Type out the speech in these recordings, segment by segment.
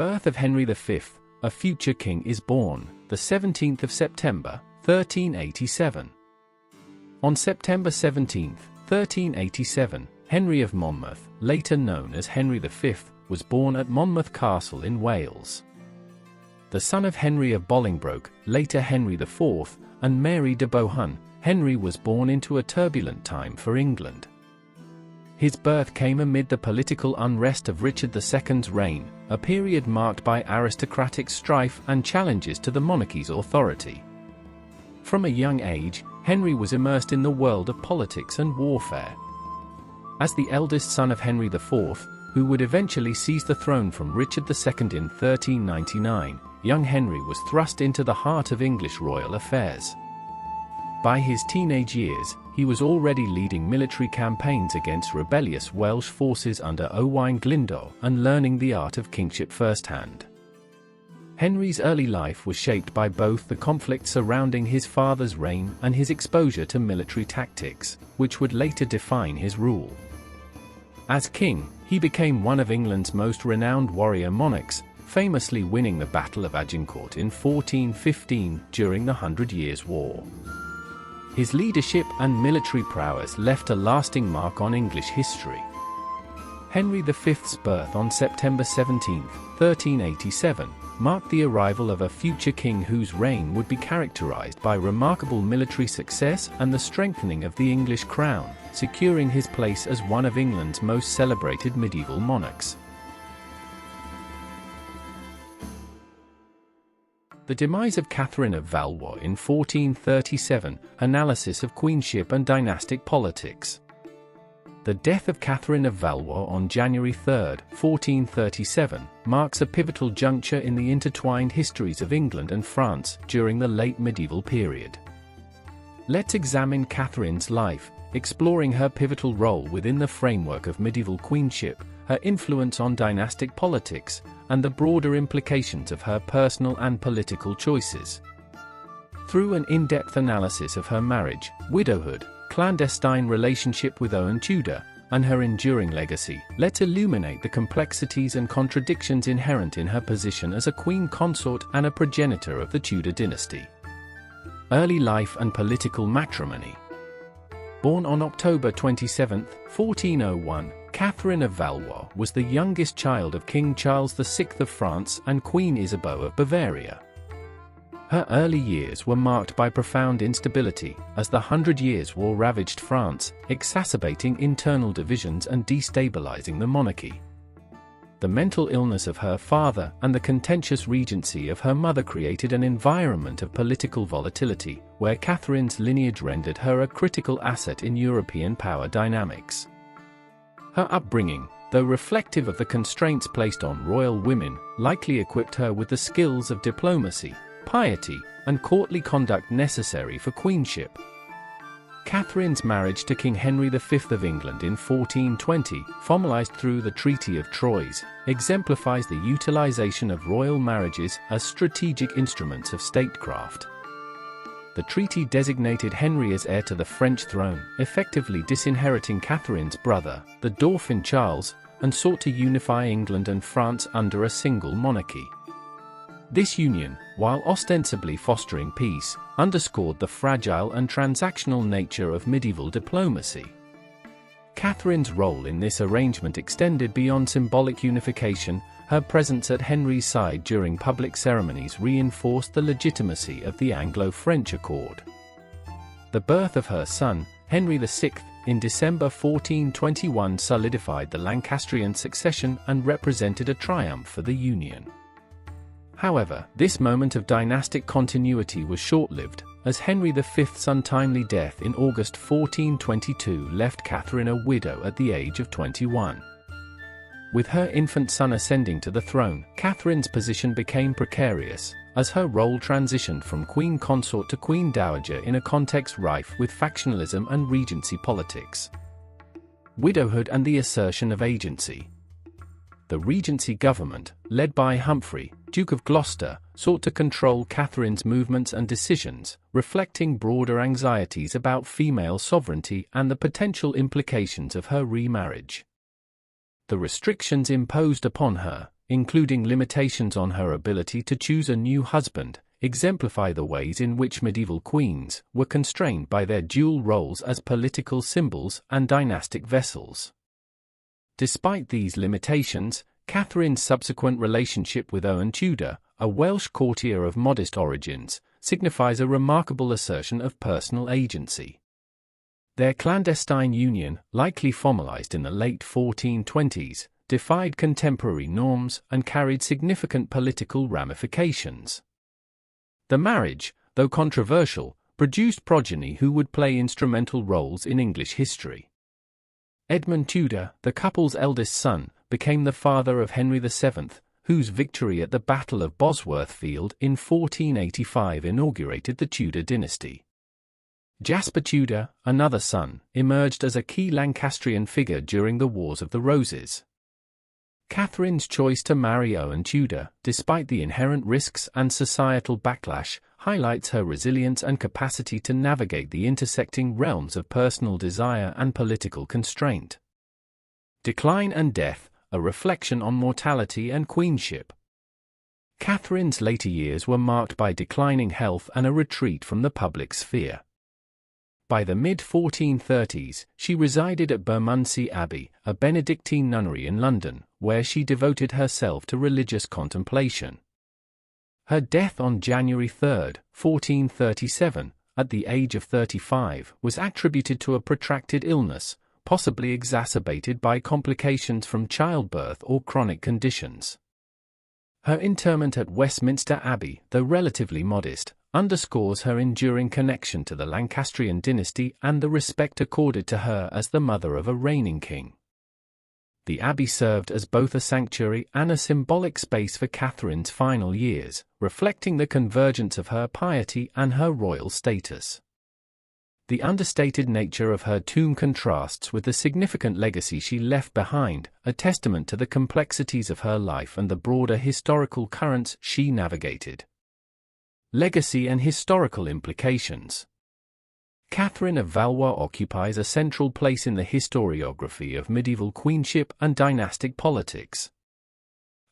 birth of Henry V, a future king, is born, the 17th of September, 1387. On September 17, 1387, Henry of Monmouth, later known as Henry V, was born at Monmouth Castle in Wales. The son of Henry of Bolingbroke, later Henry IV, and Mary de Bohun, Henry was born into a turbulent time for England. His birth came amid the political unrest of Richard II's reign, a period marked by aristocratic strife and challenges to the monarchy's authority. From a young age, Henry was immersed in the world of politics and warfare. As the eldest son of Henry IV, who would eventually seize the throne from Richard II in 1399, young Henry was thrust into the heart of English royal affairs. By his teenage years, he was already leading military campaigns against rebellious Welsh forces under Owain Glyndwr and learning the art of kingship firsthand. Henry's early life was shaped by both the conflict surrounding his father's reign and his exposure to military tactics, which would later define his rule. As king, he became one of England's most renowned warrior monarchs, famously winning the Battle of Agincourt in 1415 during the 100 Years' War. His leadership and military prowess left a lasting mark on English history. Henry V's birth on September 17, 1387, marked the arrival of a future king whose reign would be characterized by remarkable military success and the strengthening of the English crown, securing his place as one of England's most celebrated medieval monarchs. The demise of Catherine of Valois in 1437, analysis of queenship and dynastic politics. The death of Catherine of Valois on January 3, 1437, marks a pivotal juncture in the intertwined histories of England and France during the late medieval period. Let's examine Catherine's life, exploring her pivotal role within the framework of medieval queenship, her influence on dynastic politics, and the broader implications of her personal and political choices. Through an in-depth analysis of her marriage, widowhood, clandestine relationship with Owen Tudor, and her enduring legacy, let's illuminate the complexities and contradictions inherent in her position as a queen consort and a progenitor of the Tudor dynasty. Early life and political matrimony. Born on October 27, 1401, Catherine of Valois was the youngest child of King Charles VI of France and Queen Isabeau of Bavaria. Her early years were marked by profound instability, as the 100 Years' War ravaged France, exacerbating internal divisions and destabilizing the monarchy. The mental illness of her father and the contentious regency of her mother created an environment of political volatility, where Catherine's lineage rendered her a critical asset in European power dynamics. Her upbringing, though reflective of the constraints placed on royal women, likely equipped her with the skills of diplomacy, piety, and courtly conduct necessary for queenship. Catherine's marriage to King Henry V of England in 1420, formalized through the Treaty of Troyes, exemplifies the utilization of royal marriages as strategic instruments of statecraft. The treaty designated Henry as heir to the French throne, effectively disinheriting Catherine's brother, the Dauphin Charles, and sought to unify England and France under a single monarchy. This union, while ostensibly fostering peace, underscored the fragile and transactional nature of medieval diplomacy. Catherine's role in this arrangement extended beyond symbolic unification. Her presence at Henry's side during public ceremonies reinforced the legitimacy of the Anglo-French Accord. The birth of her son, Henry VI, in December 1421 solidified the Lancastrian succession and represented a triumph for the union. However, this moment of dynastic continuity was short-lived, as Henry V's untimely death in August 1422 left Catherine a widow at the age of 21. With her infant son ascending to the throne, Catherine's position became precarious, as her role transitioned from queen consort to queen dowager in a context rife with factionalism and regency politics. Widowhood and the assertion of agency. The regency government, led by Humphrey, Duke of Gloucester, sought to control Catherine's movements and decisions, reflecting broader anxieties about female sovereignty and the potential implications of her remarriage. The restrictions imposed upon her, including limitations on her ability to choose a new husband, exemplify the ways in which medieval queens were constrained by their dual roles as political symbols and dynastic vessels. Despite these limitations, Catherine's subsequent relationship with Owen Tudor, a Welsh courtier of modest origins, signifies a remarkable assertion of personal agency. Their clandestine union, likely formalized in the late 1420s, defied contemporary norms and carried significant political ramifications. The marriage, though controversial, produced progeny who would play instrumental roles in English history. Edmund Tudor, the couple's eldest son, became the father of Henry VII, whose victory at the Battle of Bosworth Field in 1485 inaugurated the Tudor dynasty. Jasper Tudor, another son, emerged as a key Lancastrian figure during the Wars of the Roses. Catherine's choice to marry Owen Tudor, despite the inherent risks and societal backlash, highlights her resilience and capacity to navigate the intersecting realms of personal desire and political constraint. Decline and Death, a reflection on mortality and queenship. Catherine's later years were marked by declining health and a retreat from the public sphere. By the mid-1430s, she resided at Bermondsey Abbey, a Benedictine nunnery in London, where she devoted herself to religious contemplation. Her death on January 3, 1437, at the age of 35, was attributed to a protracted illness, possibly exacerbated by complications from childbirth or chronic conditions. Her interment at Westminster Abbey, though relatively modest, underscores her enduring connection to the Lancastrian dynasty and the respect accorded to her as the mother of a reigning king. The abbey served as both a sanctuary and a symbolic space for Catherine's final years, reflecting the convergence of her piety and her royal status. The understated nature of her tomb contrasts with the significant legacy she left behind, a testament to the complexities of her life and the broader historical currents she navigated. Legacy and historical implications. Catherine of Valois occupies a central place in the historiography of medieval queenship and dynastic politics.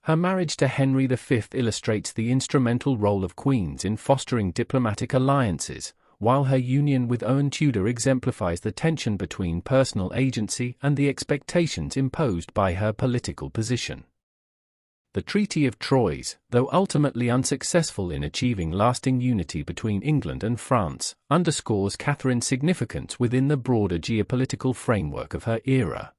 Her marriage to Henry V illustrates the instrumental role of queens in fostering diplomatic alliances, while her union with Owen Tudor exemplifies the tension between personal agency and the expectations imposed by her political position. The Treaty of Troyes, though ultimately unsuccessful in achieving lasting unity between England and France, underscores Catherine's significance within the broader geopolitical framework of her era.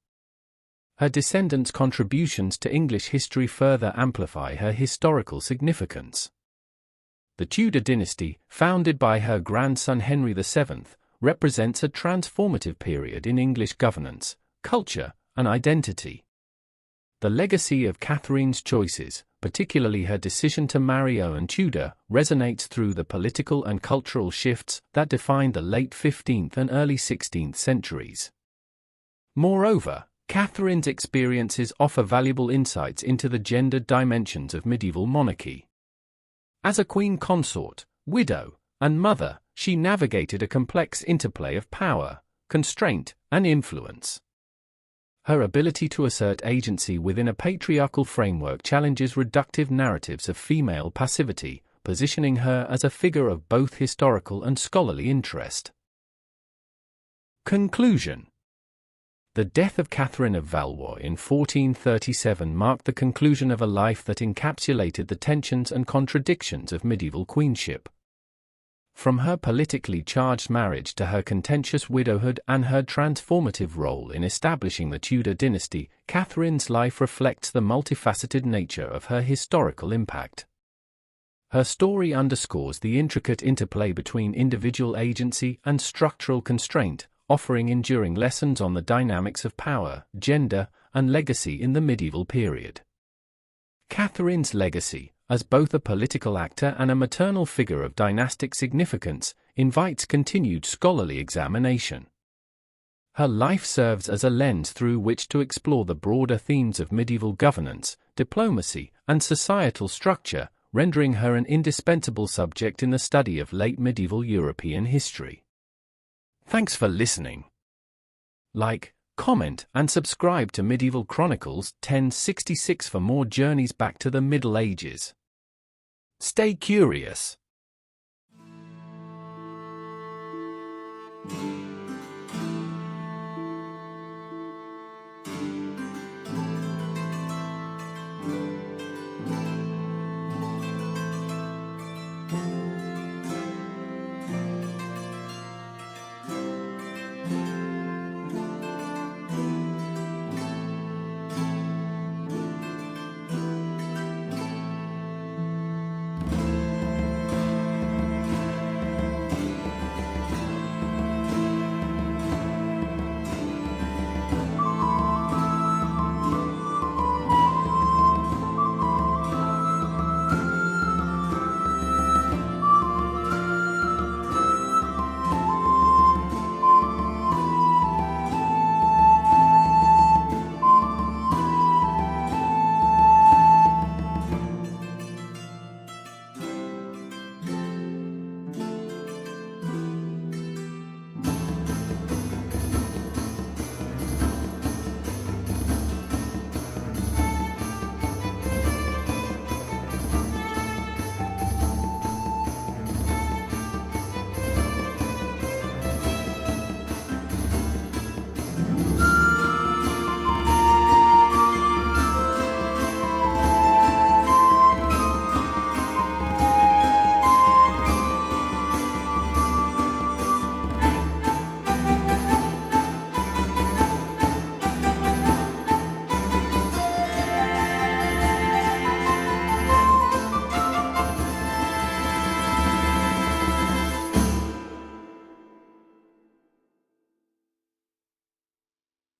Her descendants' contributions to English history further amplify her historical significance. The Tudor dynasty, founded by her grandson Henry VII, represents a transformative period in English governance, culture, and identity. The legacy of Catherine's choices, particularly her decision to marry Owen Tudor, resonates through the political and cultural shifts that defined the late 15th and early 16th centuries. Moreover, Catherine's experiences offer valuable insights into the gendered dimensions of medieval monarchy. As a queen consort, widow, and mother, she navigated a complex interplay of power, constraint, and influence. Her ability to assert agency within a patriarchal framework challenges reductive narratives of female passivity, positioning her as a figure of both historical and scholarly interest. Conclusion. The death of Catherine of Valois in 1437 marked the conclusion of a life that encapsulated the tensions and contradictions of medieval queenship. From her politically charged marriage to her contentious widowhood and her transformative role in establishing the Tudor dynasty, Catherine's life reflects the multifaceted nature of her historical impact. Her story underscores the intricate interplay between individual agency and structural constraint, offering enduring lessons on the dynamics of power, gender, and legacy in the medieval period. Catherine's legacy, as both a political actor and a maternal figure of dynastic significance, invites continued scholarly examination. Her life serves as a lens through which to explore the broader themes of medieval governance, diplomacy, and societal structure, rendering her an indispensable subject in the study of late medieval European history. Thanks for listening. Like, comment, and subscribe to Medieval Chronicles 1066 for more journeys back to the Middle Ages. Stay curious.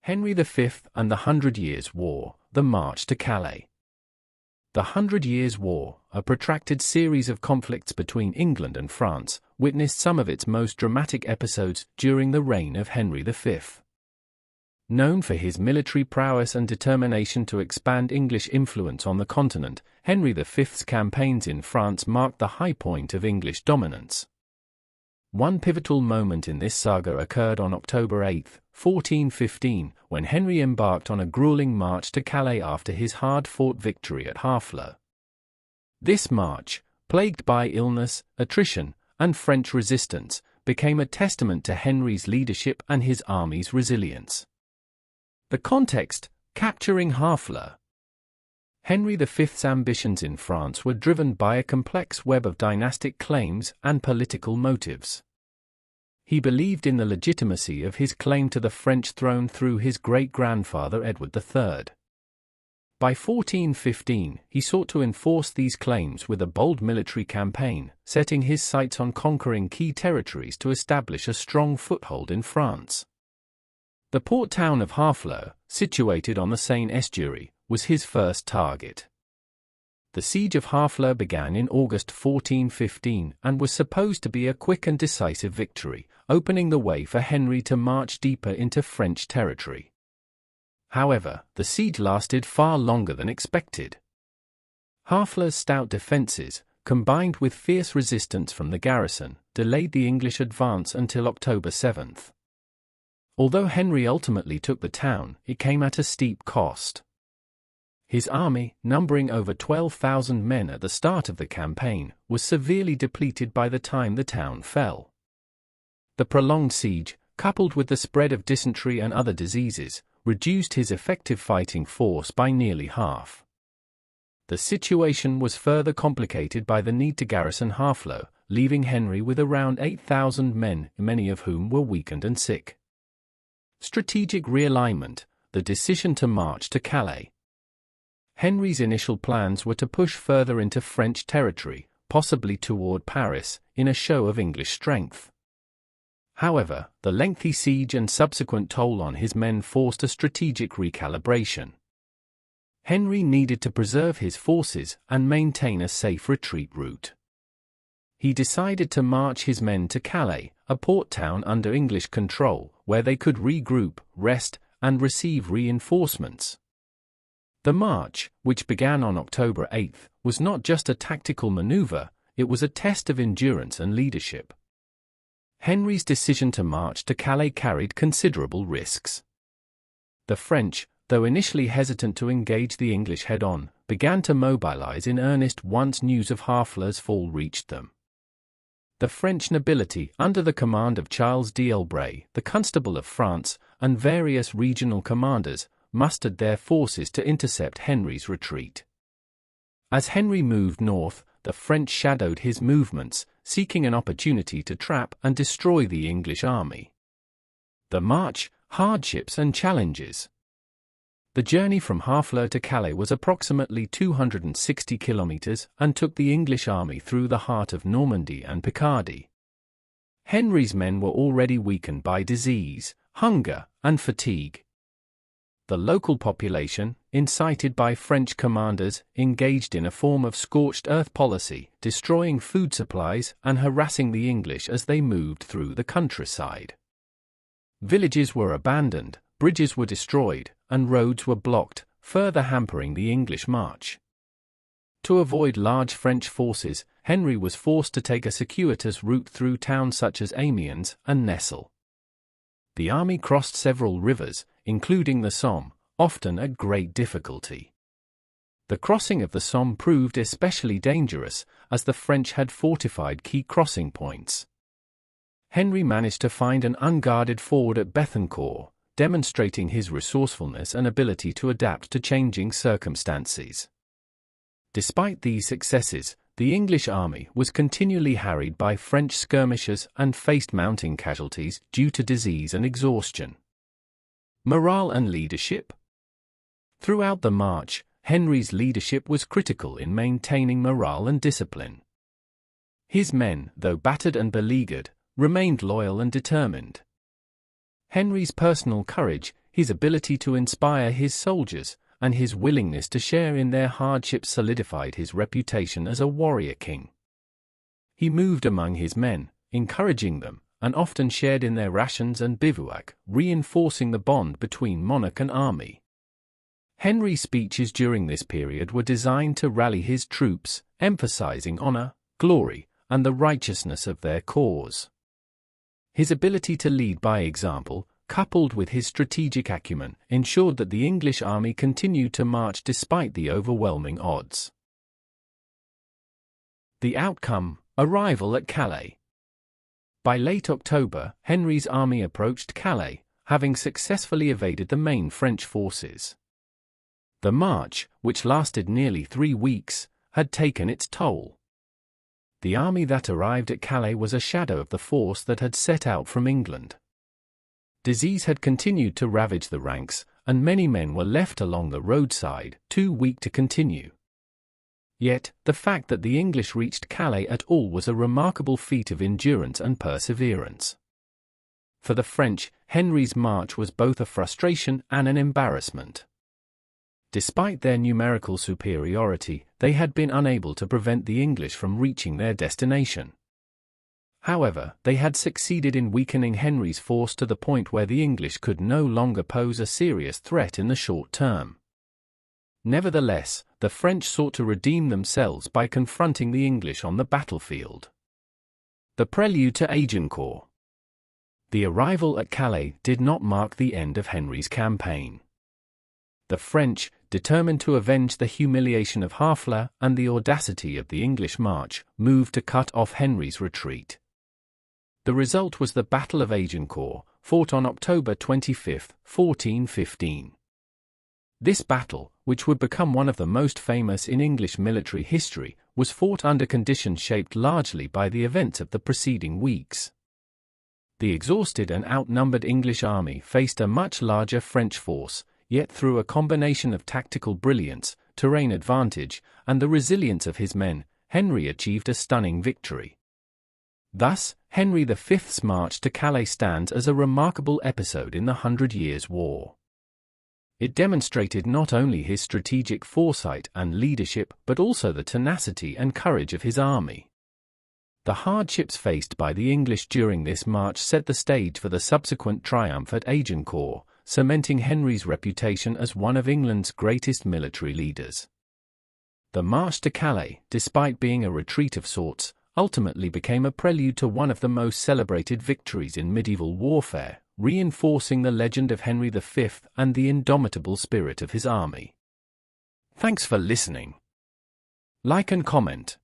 Henry V and the 100 Years' War, the March to Calais. The 100 Years' War, a protracted series of conflicts between England and France, witnessed some of its most dramatic episodes during the reign of Henry V. Known for his military prowess and determination to expand English influence on the continent, Henry V's campaigns in France marked the high point of English dominance. One pivotal moment in this saga occurred on October 8, 1415, when Henry embarked on a grueling march to Calais after his hard-fought victory at Harfleur. This march, plagued by illness, attrition, and French resistance, became a testament to Henry's leadership and his army's resilience. The context: capturing Harfleur. Henry V's ambitions in France were driven by a complex web of dynastic claims and political motives. He believed in the legitimacy of his claim to the French throne through his great-grandfather Edward III. By 1415, he sought to enforce these claims with a bold military campaign, setting his sights on conquering key territories to establish a strong foothold in France. The port town of Harfleur, situated on the Seine estuary, was his first target. The siege of Harfleur began in August 1415 and was supposed to be a quick and decisive victory, opening the way for Henry to march deeper into French territory. However, the siege lasted far longer than expected. Harfleur's stout defenses, combined with fierce resistance from the garrison, delayed the English advance until October 7. Although Henry ultimately took the town, it came at a steep cost. His army, numbering over 12,000 men at the start of the campaign, was severely depleted by the time the town fell. The prolonged siege, coupled with the spread of dysentery and other diseases, reduced his effective fighting force by nearly half. The situation was further complicated by the need to garrison Harfleur, leaving Henry with around 8,000 men, many of whom were weakened and sick. Strategic realignment: the decision to march to Calais. Henry's initial plans were to push further into French territory, possibly toward Paris, in a show of English strength. However, the lengthy siege and subsequent toll on his men forced a strategic recalibration. Henry needed to preserve his forces and maintain a safe retreat route. He decided to march his men to Calais, a port town under English control, where they could regroup, rest, and receive reinforcements. The march, which began on October 8, was not just a tactical maneuver, it was a test of endurance and leadership. Henry's decision to march to Calais carried considerable risks. The French, though initially hesitant to engage the English head-on, began to mobilize in earnest once news of Harfleur's fall reached them. The French nobility, under the command of Charles d'Elbray, the Constable of France, and various regional commanders, mustered their forces to intercept Henry's retreat. As Henry moved north, the French shadowed his movements, seeking an opportunity to trap and destroy the English army. The march, hardships and challenges. The journey from Harfleur to Calais was approximately 260 kilometers and took the English army through the heart of Normandy and Picardy. Henry's men were already weakened by disease, hunger, and fatigue. The local population, incited by French commanders, engaged in a form of scorched earth policy, destroying food supplies and harassing the English as they moved through the countryside. Villages were abandoned, bridges were destroyed, and roads were blocked, further hampering the English march. To avoid large French forces, Henry was forced to take a circuitous route through towns such as Amiens and Nesle. The army crossed several rivers, including the Somme, often at great difficulty. The crossing of the Somme proved especially dangerous, as the French had fortified key crossing points. Henry managed to find an unguarded ford at Bethencourt, demonstrating his resourcefulness and ability to adapt to changing circumstances. Despite these successes, the English army was continually harried by French skirmishers and faced mounting casualties due to disease and exhaustion. Morale and leadership. Throughout the march, Henry's leadership was critical in maintaining morale and discipline. His men, though battered and beleaguered, remained loyal and determined. Henry's personal courage, his ability to inspire his soldiers, and his willingness to share in their hardships solidified his reputation as a warrior king. He moved among his men, encouraging them, and often shared in their rations and bivouac, reinforcing the bond between monarch and army. Henry's speeches during this period were designed to rally his troops, emphasizing honor, glory, and the righteousness of their cause. His ability to lead by example, coupled with his strategic acumen, ensured that the English army continued to march despite the overwhelming odds. The outcome: arrival at Calais. By late October, Henry's army approached Calais, having successfully evaded the main French forces. The march, which lasted nearly 3 weeks, had taken its toll. The army that arrived at Calais was a shadow of the force that had set out from England. Disease had continued to ravage the ranks, and many men were left along the roadside, too weak to continue. Yet, the fact that the English reached Calais at all was a remarkable feat of endurance and perseverance. For the French, Henry's march was both a frustration and an embarrassment. Despite their numerical superiority, they had been unable to prevent the English from reaching their destination. However, they had succeeded in weakening Henry's force to the point where the English could no longer pose a serious threat in the short term. Nevertheless, the French sought to redeem themselves by confronting the English on the battlefield. The prelude to Agincourt. The arrival at Calais did not mark the end of Henry's campaign. The French, determined to avenge the humiliation of Harfleur and the audacity of the English march, moved to cut off Henry's retreat. The result was the Battle of Agincourt, fought on October 25, 1415. This battle, which would become one of the most famous in English military history, was fought under conditions shaped largely by the events of the preceding weeks. The exhausted and outnumbered English army faced a much larger French force, yet through a combination of tactical brilliance, terrain advantage, and the resilience of his men, Henry achieved a stunning victory. Thus, Henry V's march to Calais stands as a remarkable episode in the 100 Years' War. It demonstrated not only his strategic foresight and leadership but also the tenacity and courage of his army. The hardships faced by the English during this march set the stage for the subsequent triumph at Agincourt, cementing Henry's reputation as one of England's greatest military leaders. The march to Calais, despite being a retreat of sorts, ultimately became a prelude to one of the most celebrated victories in medieval warfare, reinforcing the legend of Henry V and the indomitable spirit of his army. Thanks for listening. Like and comment.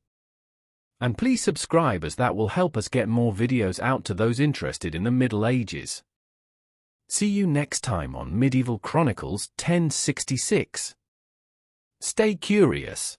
And please subscribe, as that will help us get more videos out to those interested in the Middle Ages. See you next time on Medieval Chronicles 1066. Stay curious.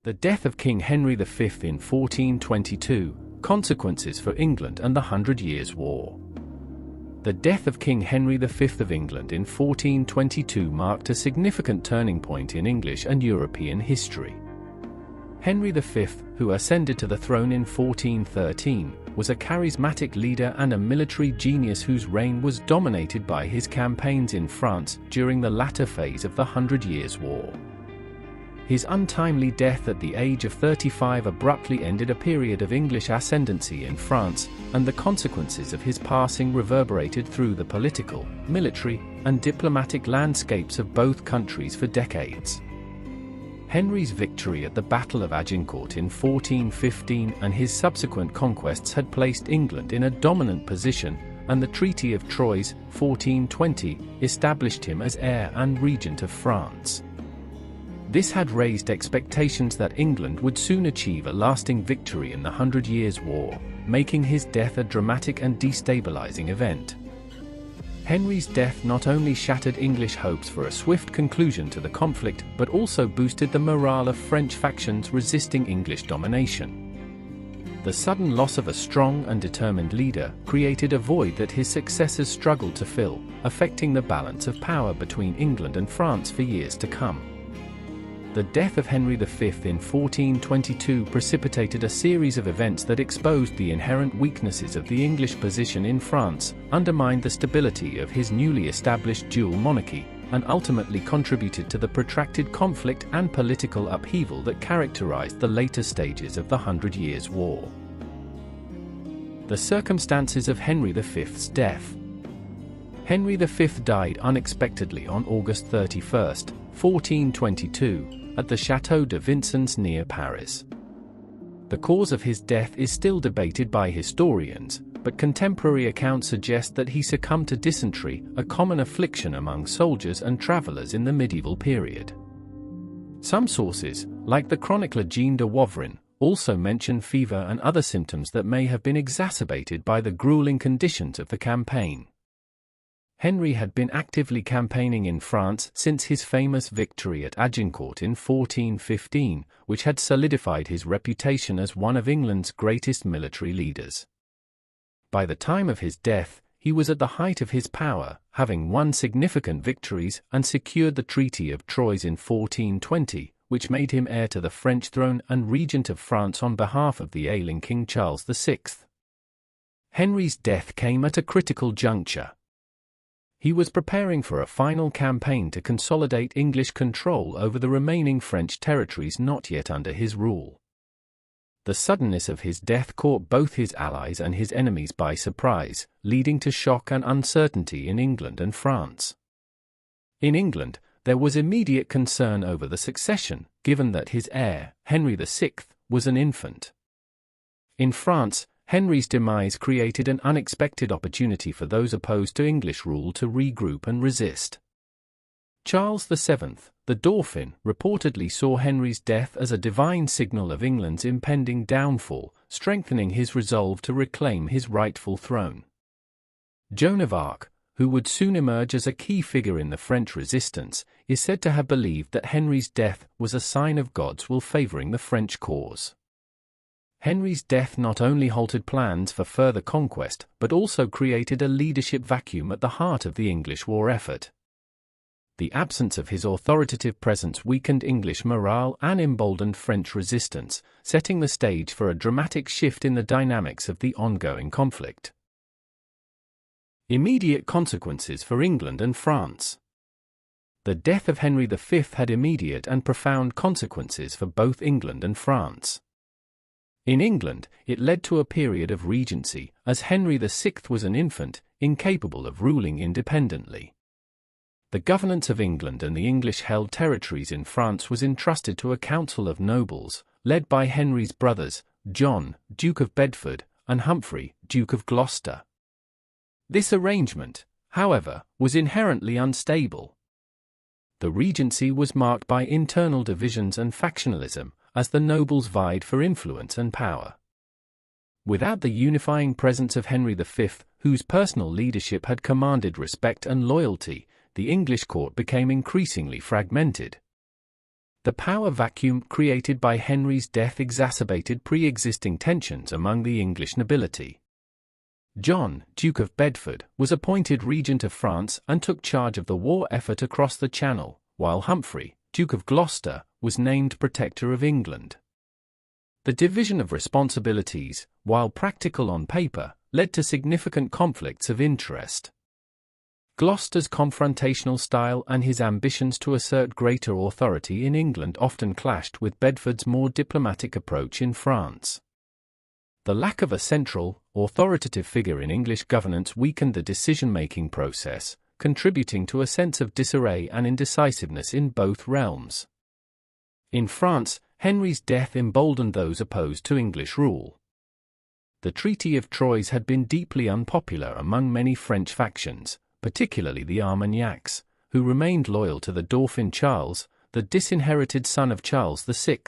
The death of King Henry V in 1422, consequences for England and the 100 Years' War. The death of King Henry V of England in 1422 marked a significant turning point in English and European history. Henry V, who ascended to the throne in 1413, was a charismatic leader and a military genius whose reign was dominated by his campaigns in France during the latter phase of the 100 Years' War. His untimely death at the age of 35 abruptly ended a period of English ascendancy in France, and the consequences of his passing reverberated through the political, military, and diplomatic landscapes of both countries for decades. Henry's victory at the Battle of Agincourt in 1415 and his subsequent conquests had placed England in a dominant position, and the Treaty of Troyes, 1420, established him as heir and regent of France. This had raised expectations that England would soon achieve a lasting victory in the 100 Years' War, making his death a dramatic and destabilizing event. Henry's death not only shattered English hopes for a swift conclusion to the conflict, but also boosted the morale of French factions resisting English domination. The sudden loss of a strong and determined leader created a void that his successors struggled to fill, affecting the balance of power between England and France for years to come. The death of Henry V in 1422 precipitated a series of events that exposed the inherent weaknesses of the English position in France, undermined the stability of his newly established dual monarchy, and ultimately contributed to the protracted conflict and political upheaval that characterized the later stages of the 100 Years' War. The circumstances of Henry V's death. Henry V died unexpectedly on August 31, 1422, at the Château de Vincennes near Paris. The cause of his death is still debated by historians, but contemporary accounts suggest that he succumbed to dysentery, a common affliction among soldiers and travelers in the medieval period. Some sources, like the chronicler Jean de Wavrin, also mention fever and other symptoms that may have been exacerbated by the grueling conditions of the campaign. Henry had been actively campaigning in France since his famous victory at Agincourt in 1415, which had solidified his reputation as one of England's greatest military leaders. By the time of his death, he was at the height of his power, having won significant victories and secured the Treaty of Troyes in 1420, which made him heir to the French throne and regent of France on behalf of the ailing King Charles VI. Henry's death came at a critical juncture. He was preparing for a final campaign to consolidate English control over the remaining French territories not yet under his rule. The suddenness of his death caught both his allies and his enemies by surprise, leading to shock and uncertainty in England and France. In England, there was immediate concern over the succession, given that his heir, Henry VI, was an infant. In France, Henry's demise created an unexpected opportunity for those opposed to English rule to regroup and resist. Charles VII, the Dauphin, reportedly saw Henry's death as a divine signal of England's impending downfall, strengthening his resolve to reclaim his rightful throne. Joan of Arc, who would soon emerge as a key figure in the French resistance, is said to have believed that Henry's death was a sign of God's will favoring the French cause. Henry's death not only halted plans for further conquest, but also created a leadership vacuum at the heart of the English war effort. The absence of his authoritative presence weakened English morale and emboldened French resistance, setting the stage for a dramatic shift in the dynamics of the ongoing conflict. Immediate consequences for England and France. The death of Henry V had immediate and profound consequences for both England and France. In England, it led to a period of regency, as Henry VI was an infant, incapable of ruling independently. The governance of England and the English-held territories in France was entrusted to a council of nobles, led by Henry's brothers, John, Duke of Bedford, and Humphrey, Duke of Gloucester. This arrangement, however, was inherently unstable. The regency was marked by internal divisions and factionalism, as the nobles vied for influence and power. Without the unifying presence of Henry V, whose personal leadership had commanded respect and loyalty, the English court became increasingly fragmented. The power vacuum created by Henry's death exacerbated pre-existing tensions among the English nobility. John, Duke of Bedford, was appointed regent of France and took charge of the war effort across the Channel, while Humphrey, Duke of Gloucester, was named Protector of England. The division of responsibilities, while practical on paper, led to significant conflicts of interest. Gloucester's confrontational style and his ambitions to assert greater authority in England often clashed with Bedford's more diplomatic approach in France. The lack of a central, authoritative figure in English governance weakened the decision-making process, contributing to a sense of disarray and indecisiveness in both realms. In France, Henry's death emboldened those opposed to English rule. The Treaty of Troyes had been deeply unpopular among many French factions, particularly the Armagnacs, who remained loyal to the Dauphin Charles, the disinherited son of Charles VI.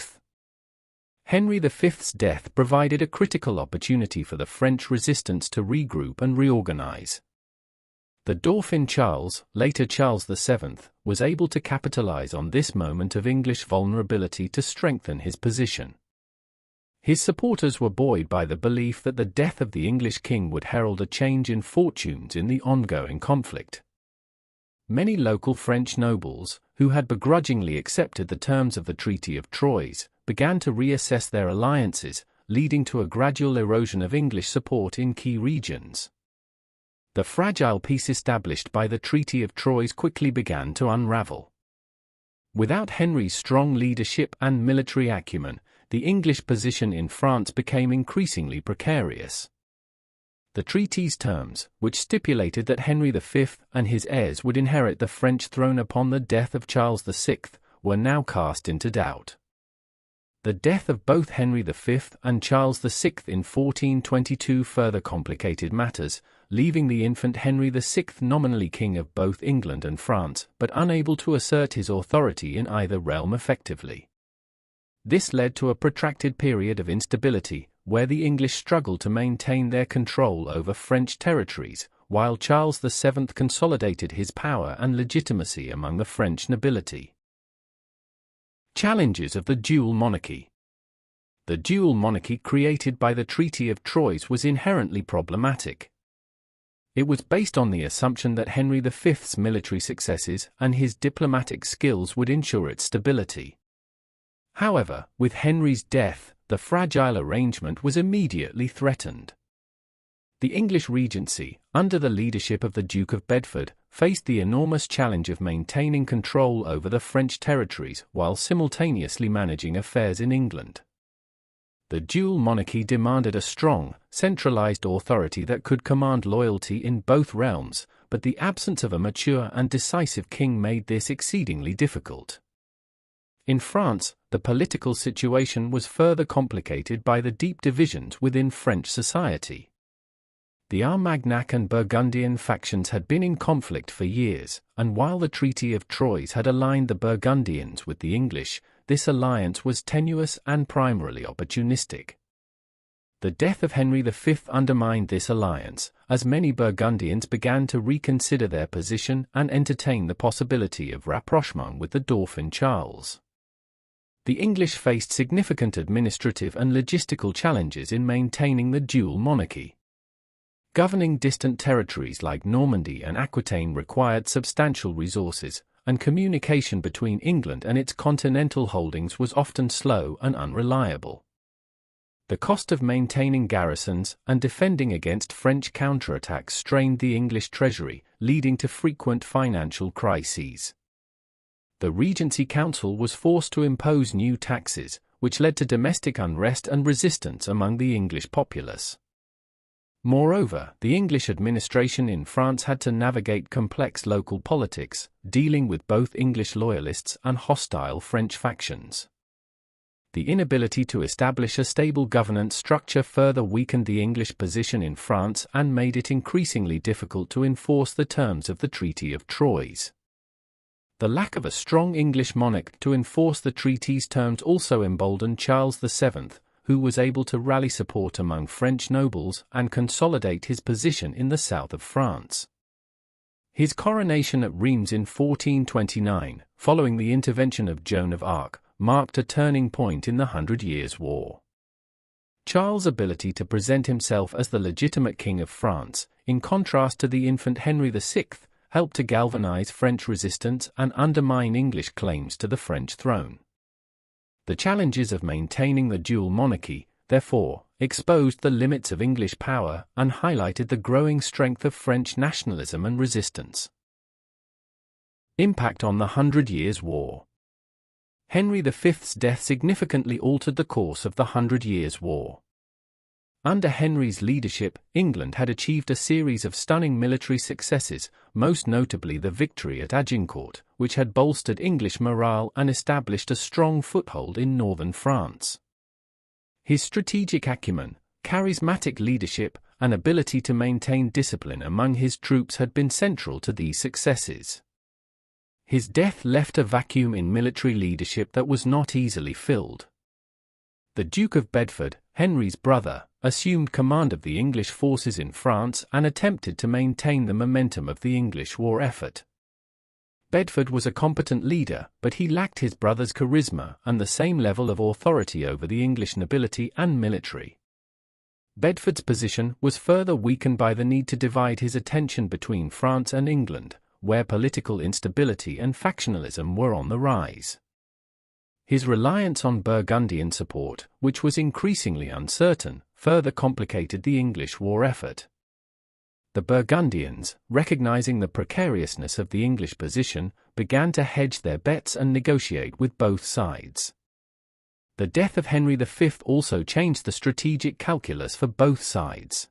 Henry V's death provided a critical opportunity for the French resistance to regroup and reorganize. The Dauphin Charles, later Charles VII, was able to capitalize on this moment of English vulnerability to strengthen his position. His supporters were buoyed by the belief that the death of the English king would herald a change in fortunes in the ongoing conflict. Many local French nobles, who had begrudgingly accepted the terms of the Treaty of Troyes, began to reassess their alliances, leading to a gradual erosion of English support in key regions. The fragile peace established by the Treaty of Troyes quickly began to unravel. Without Henry's strong leadership and military acumen, the English position in France became increasingly precarious. The treaty's terms, which stipulated that Henry V and his heirs would inherit the French throne upon the death of Charles VI, were now cast into doubt. The death of both Henry V and Charles VI in 1422 further complicated matters, leaving the infant Henry VI nominally king of both England and France, but unable to assert his authority in either realm effectively. This led to a protracted period of instability, where the English struggled to maintain their control over French territories, while Charles VII consolidated his power and legitimacy among the French nobility. Challenges of the dual monarchy. The dual monarchy created by the Treaty of Troyes was inherently problematic. It was based on the assumption that Henry V's military successes and his diplomatic skills would ensure its stability. However, with Henry's death, the fragile arrangement was immediately threatened. The English regency, under the leadership of the Duke of Bedford, faced the enormous challenge of maintaining control over the French territories while simultaneously managing affairs in England. The dual monarchy demanded a strong, centralized authority that could command loyalty in both realms, but the absence of a mature and decisive king made this exceedingly difficult. In France, the political situation was further complicated by the deep divisions within French society. The Armagnac and Burgundian factions had been in conflict for years, and while the Treaty of Troyes had aligned the Burgundians with the English, this alliance was tenuous and primarily opportunistic. The death of Henry V undermined this alliance, as many Burgundians began to reconsider their position and entertain the possibility of rapprochement with the Dauphin Charles. The English faced significant administrative and logistical challenges in maintaining the dual monarchy. Governing distant territories like Normandy and Aquitaine required substantial resources, and communication between England and its continental holdings was often slow and unreliable. The cost of maintaining garrisons and defending against French counterattacks strained the English treasury, leading to frequent financial crises. The Regency Council was forced to impose new taxes, which led to domestic unrest and resistance among the English populace. Moreover, the English administration in France had to navigate complex local politics, dealing with both English loyalists and hostile French factions. The inability to establish a stable governance structure further weakened the English position in France and made it increasingly difficult to enforce the terms of the Treaty of Troyes. The lack of a strong English monarch to enforce the treaty's terms also emboldened Charles VII, who was able to rally support among French nobles and consolidate his position in the south of France. His coronation at Reims in 1429, following the intervention of Joan of Arc, marked a turning point in the Hundred Years' War. Charles' ability to present himself as the legitimate king of France, in contrast to the infant Henry VI, helped to galvanize French resistance and undermine English claims to the French throne. The challenges of maintaining the dual monarchy, therefore, exposed the limits of English power and highlighted the growing strength of French nationalism and resistance. Impact on the Hundred Years' War. Henry V's death significantly altered the course of the Hundred Years' War. Under Henry's leadership, England had achieved a series of stunning military successes, most notably the victory at Agincourt, which had bolstered English morale and established a strong foothold in northern France. His strategic acumen, charismatic leadership, and ability to maintain discipline among his troops had been central to these successes. His death left a vacuum in military leadership that was not easily filled. The Duke of Bedford, Henry's brother, assumed command of the English forces in France and attempted to maintain the momentum of the English war effort. Bedford was a competent leader, but he lacked his brother's charisma and the same level of authority over the English nobility and military. Bedford's position was further weakened by the need to divide his attention between France and England, where political instability and factionalism were on the rise. His reliance on Burgundian support, which was increasingly uncertain, further complicated the English war effort. The Burgundians, recognizing the precariousness of the English position, began to hedge their bets and negotiate with both sides. The death of Henry V also changed the strategic calculus for both sides.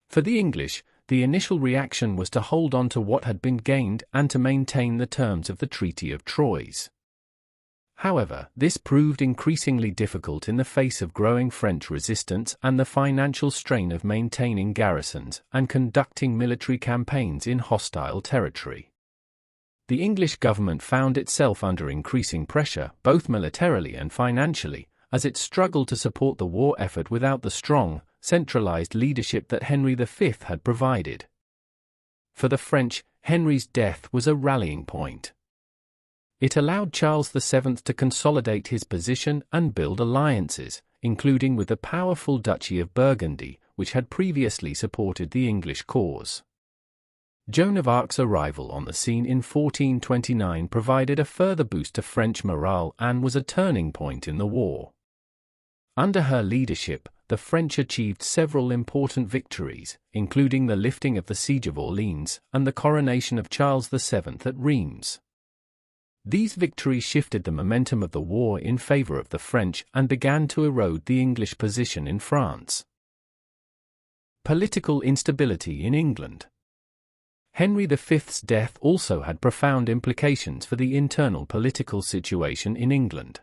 For the English, the initial reaction was to hold on to what had been gained and to maintain the terms of the Treaty of Troyes. However, this proved increasingly difficult in the face of growing French resistance and the financial strain of maintaining garrisons and conducting military campaigns in hostile territory. The English government found itself under increasing pressure, both militarily and financially, as it struggled to support the war effort without the strong, centralized leadership that Henry V had provided. For the French, Henry's death was a rallying point. It allowed Charles VII to consolidate his position and build alliances, including with the powerful Duchy of Burgundy, which had previously supported the English cause. Joan of Arc's arrival on the scene in 1429 provided a further boost to French morale and was a turning point in the war. Under her leadership, the French achieved several important victories, including the lifting of the Siege of Orleans and the coronation of Charles VII at Reims. These victories shifted the momentum of the war in favor of the French and began to erode the English position in France. Political instability in England. Henry V's death also had profound implications for the internal political situation in England.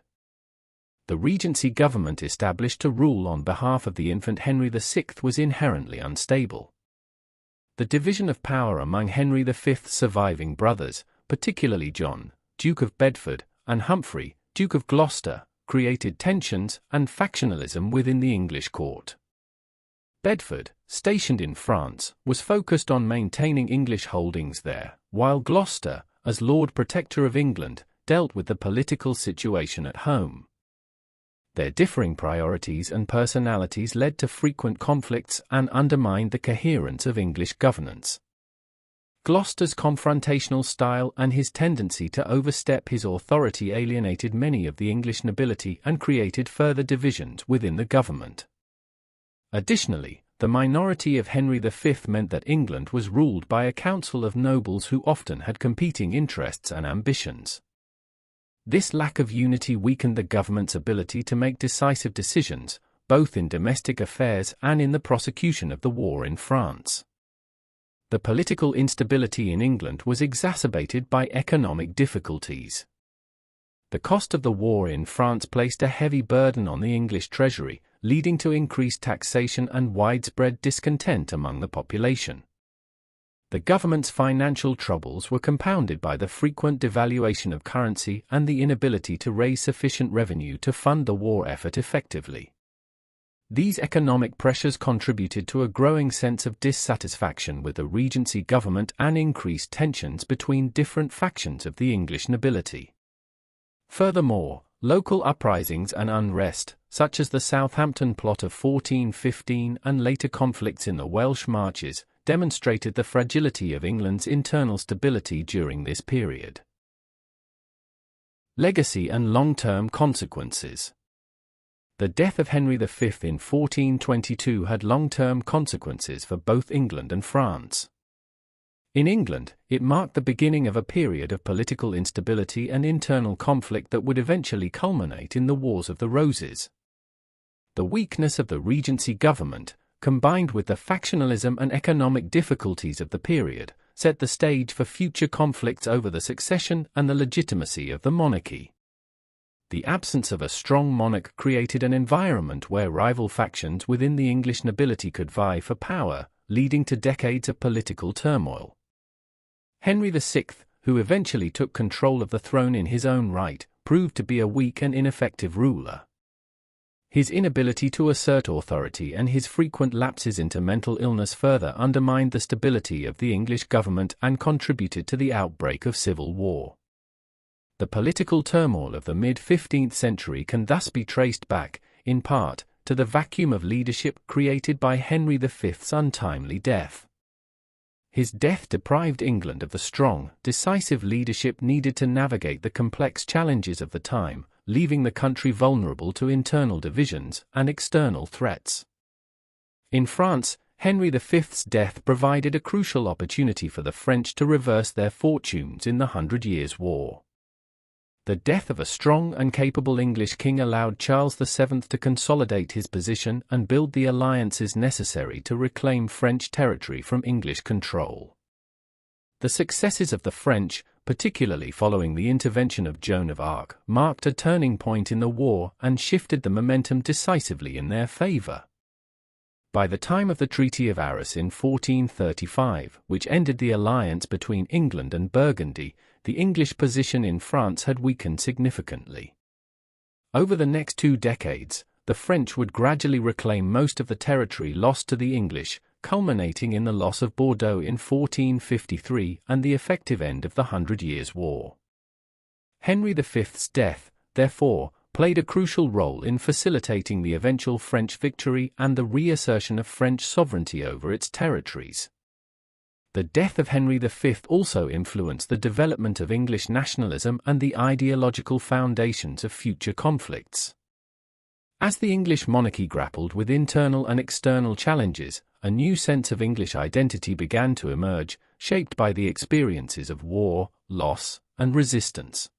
The Regency government established to rule on behalf of the infant Henry VI was inherently unstable. The division of power among Henry V's surviving brothers, particularly John, Duke of Bedford, and Humphrey, Duke of Gloucester, created tensions and factionalism within the English court. Bedford, stationed in France, was focused on maintaining English holdings there, while Gloucester, as Lord Protector of England, dealt with the political situation at home. Their differing priorities and personalities led to frequent conflicts and undermined the coherence of English governance. Gloucester's confrontational style and his tendency to overstep his authority alienated many of the English nobility and created further divisions within the government. Additionally, the minority of Henry V meant that England was ruled by a council of nobles who often had competing interests and ambitions. This lack of unity weakened the government's ability to make decisive decisions, both in domestic affairs and in the prosecution of the war in France. The political instability in England was exacerbated by economic difficulties. The cost of the war in France placed a heavy burden on the English treasury, leading to increased taxation and widespread discontent among the population. The government's financial troubles were compounded by the frequent devaluation of currency and the inability to raise sufficient revenue to fund the war effort effectively. These economic pressures contributed to a growing sense of dissatisfaction with the Regency government and increased tensions between different factions of the English nobility. Furthermore, local uprisings and unrest, such as the Southampton Plot of 1415 and later conflicts in the Welsh Marches, demonstrated the fragility of England's internal stability during this period. Legacy and long-term consequences. The death of Henry V in 1422 had long-term consequences for both England and France. In England, it marked the beginning of a period of political instability and internal conflict that would eventually culminate in the Wars of the Roses. The weakness of the Regency government, combined with the factionalism and economic difficulties of the period, set the stage for future conflicts over the succession and the legitimacy of the monarchy. The absence of a strong monarch created an environment where rival factions within the English nobility could vie for power, leading to decades of political turmoil. Henry VI, who eventually took control of the throne in his own right, proved to be a weak and ineffective ruler. His inability to assert authority and his frequent lapses into mental illness further undermined the stability of the English government and contributed to the outbreak of civil war. The political turmoil of the mid-15th century can thus be traced back, in part, to the vacuum of leadership created by Henry V's untimely death. His death deprived England of the strong, decisive leadership needed to navigate the complex challenges of the time, leaving the country vulnerable to internal divisions and external threats. In France, Henry V's death provided a crucial opportunity for the French to reverse their fortunes in the 100 Years' War. The death of a strong and capable English king allowed Charles VII to consolidate his position and build the alliances necessary to reclaim French territory from English control. The successes of the French, particularly following the intervention of Joan of Arc, marked a turning point in the war and shifted the momentum decisively in their favor. By the time of the Treaty of Arras in 1435, which ended the alliance between England and Burgundy, the English position in France had weakened significantly. Over the next 2 decades, the French would gradually reclaim most of the territory lost to the English, culminating in the loss of Bordeaux in 1453 and the effective end of the 100 Years' War. Henry V's death, therefore, played a crucial role in facilitating the eventual French victory and the reassertion of French sovereignty over its territories. The death of Henry V also influenced the development of English nationalism and the ideological foundations of future conflicts. As the English monarchy grappled with internal and external challenges, a new sense of English identity began to emerge, shaped by the experiences of war, loss, and resistance.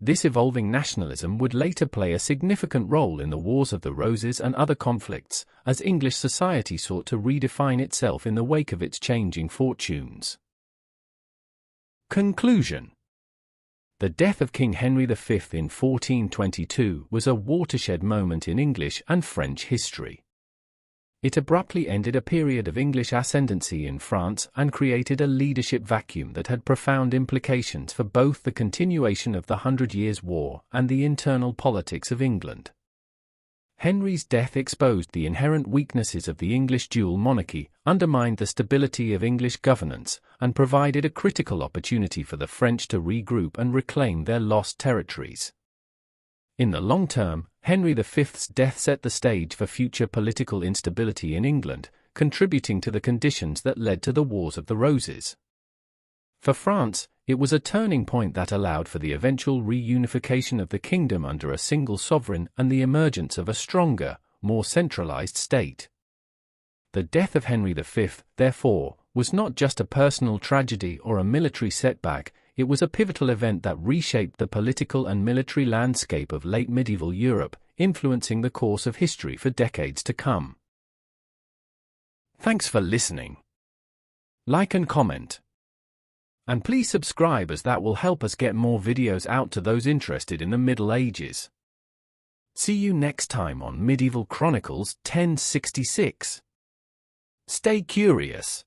This evolving nationalism would later play a significant role in the Wars of the Roses and other conflicts, as English society sought to redefine itself in the wake of its changing fortunes. Conclusion. The death of King Henry V in 1422 was a watershed moment in English and French history. It abruptly ended a period of English ascendancy in France and created a leadership vacuum that had profound implications for both the continuation of the 100 Years' War and the internal politics of England. Henry's death exposed the inherent weaknesses of the English dual monarchy, undermined the stability of English governance, and provided a critical opportunity for the French to regroup and reclaim their lost territories. In the long term, Henry V's death set the stage for future political instability in England, contributing to the conditions that led to the Wars of the Roses. For France, it was a turning point that allowed for the eventual reunification of the kingdom under a single sovereign and the emergence of a stronger, more centralized state. The death of Henry V, therefore, was not just a personal tragedy or a military setback. It was a pivotal event that reshaped the political and military landscape of late medieval Europe, influencing the course of history for decades to come. Thanks for listening. Like and comment. And please subscribe, as that will help us get more videos out to those interested in the Middle Ages. See you next time on Medieval Chronicles 1066. Stay curious.